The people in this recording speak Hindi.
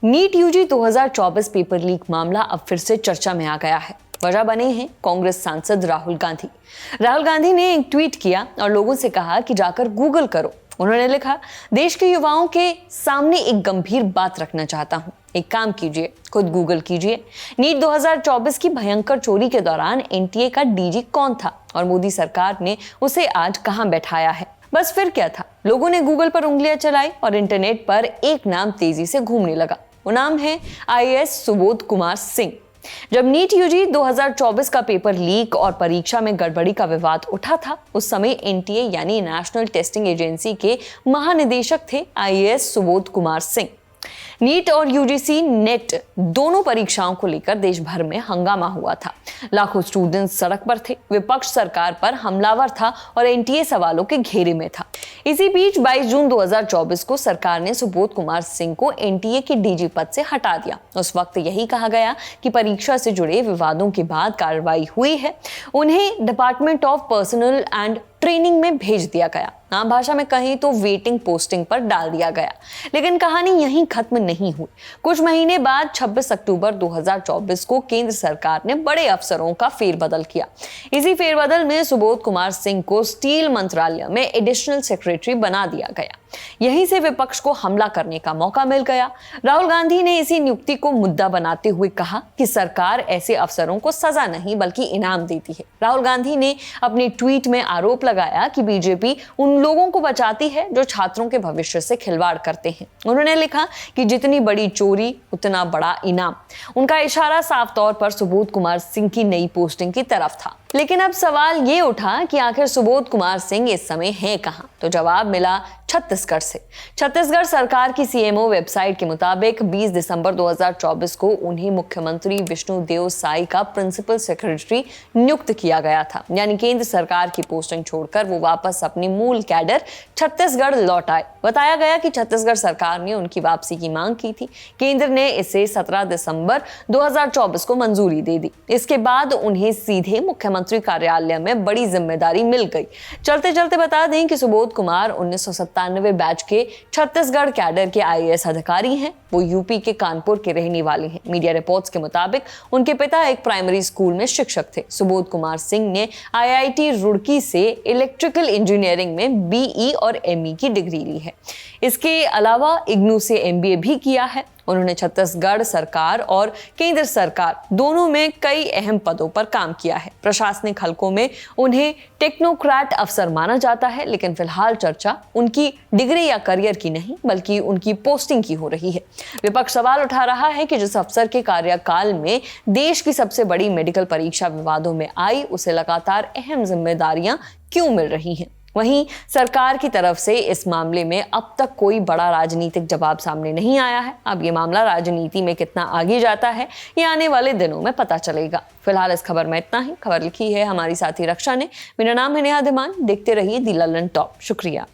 नीट यूजी 2024 पेपर लीक मामला अब फिर से चर्चा में आ गया है। वजह बने हैं कांग्रेस सांसद राहुल गांधी। राहुल गांधी ने एक ट्वीट किया और लोगों से कहा कि जाकर गूगल करो। उन्होंने लिखा, देश के युवाओं के सामने एक गंभीर बात रखना चाहता हूं। एक काम कीजिए, खुद गूगल कीजिए। नीट 2024 की भयंकर चोरी के दौरान एनटीए का डीजी कौन था और मोदी सरकार ने उसे आज कहां बैठाया है। बस फिर क्या था, लोगों ने गूगल पर उंगलियां चलाई और इंटरनेट पर एक नाम तेजी से घूमने लगा। वो नाम है आईएएस सुबोध कुमार सिंह। जब नीट यूजी 2024 का पेपर लीक और परीक्षा में गड़बड़ी का विवाद उठा था, उस समय एनटीए यानी नेशनल टेस्टिंग एजेंसी के महानिदेशक थे आईएएस सुबोध कुमार सिंह। नीट और यूजीसी नेट दोनों परीक्षाओं को लेकर देश भर में हंगामा हुआ था। लाखों स्टूडेंट्स सड़क पर थे, विपक्ष सरकार पर हमलावर था और एनटीए सवालों के घेरे में था। इसी बीच 22 जून 2024 को सरकार ने सुबोध कुमार सिंह को एनटीए के डीजी पद से हटा दिया। उस वक्त यही कहा गया कि परीक्षा से जुड़े विवादों के बाद कार्रवाई हुई है। उन्हें department of personal and training में भेज दिया गया। आम भाषा में कहें तो वेटिंग पोस्टिंग पर डाल दिया गया। लेकिन कहानी यहीं खत्म नहीं हुई। कुछ महीने बाद 26 अक्टूबर 2024 को केंद्र सरकार ने बड़े अफसरों का फेरबदल किया। इसी फेरबदल में सुबोध कुमार सिंह को स्टील मंत्रालय में एडिशनल सेक्रेटरी बना दिया गया। यहीं से विपक्ष को हमला करने का मौका मिल गया। राहुल गांधी ने इसी नियुक्ति को मुद्दा बनाते हुए कहा कि सरकार ऐसे अफसरों को सजा नहीं बल्कि इनाम देती है। राहुल गांधी ने अपने ट्वीट में आरोप लगाया कि बीजेपी उन लोगों को बचाती है जो छात्रों के भविष्य से खिलवाड़ करते हैं। उन्होंने लिखा कि जितनी बड़ी चोरी उतना बड़ा इनाम। उनका इशारा साफ तौर पर सुबोध कुमार सिंह की नई पोस्टिंग की तरफ था। लेकिन अब सवाल ये उठा कि आखिर सुबोध कुमार सिंह इस समय है कहां? तो जवाब मिला छत्तीसगढ़ से। छत्तीसगढ़ सरकार की सीएमओ वेबसाइट के मुताबिक 20 दिसंबर 2024 को उन्हें मुख्यमंत्री विष्णुदेव साई का प्रिंसिपल सेक्रेटरी नियुक्त किया गया था। यानी केंद्र सरकार की पोस्टिंग छोड़कर वो वापस अपने मूल कैडर छत्तीसगढ़ लौट आए। बताया गया कि छत्तीसगढ़ सरकार ने उनकी वापसी की मांग की थी। केंद्र ने इसे 17 दिसंबर 2024 को मंजूरी दे दी। इसके बाद उन्हें सीधे मुख्यमंत्री कार्यालय में बड़ी जिम्मेदारी मिल गई। चलते चलते बता दें कि सुबोध कुमार 1997 बैच के छत्तीसगढ़ कैडर के आईएएस अधिकारी हैं। वो यूपी के कानपुर के रहने वाले हैं। मीडिया रिपोर्ट्स के मुताबिक उनके पिता एक प्राइमरी स्कूल में शिक्षक थे। सुबोध कुमार सिंह ने आईआईटी रुड़की से इलेक्ट्रिकल इंजीनियरिंग में बीई और एमई की डिग्री ली है। इसके अलावा इग्नू से एमबीए भी किया है। उन्होंने छत्तीसगढ़ सरकार और केंद्र सरकार दोनों में कई अहम पदों पर काम किया है। प्रशासनिक हलकों में उन्हें टेक्नोक्रेट अफसर माना जाता है। लेकिन फिलहाल चर्चा उनकी डिग्री या करियर की नहीं बल्कि उनकी पोस्टिंग की हो रही है। विपक्ष सवाल उठा रहा है कि जिस अफसर के कार्यकाल में देश की सबसे बड़ी मेडिकल परीक्षा विवादों में आई, उसे लगातार अहम जिम्मेदारियां क्यों मिल रही हैं। वहीं सरकार की तरफ से इस मामले में अब तक कोई बड़ा राजनीतिक जवाब सामने नहीं आया है। अब ये मामला राजनीति में कितना आगे जाता है, ये आने वाले दिनों में पता चलेगा। फिलहाल इस खबर में इतना ही। खबर लिखी है हमारी साथी रक्षा ने। मेरा नाम है नेहा धीमान। देखते रहिए दी ललन टॉप। शुक्रिया।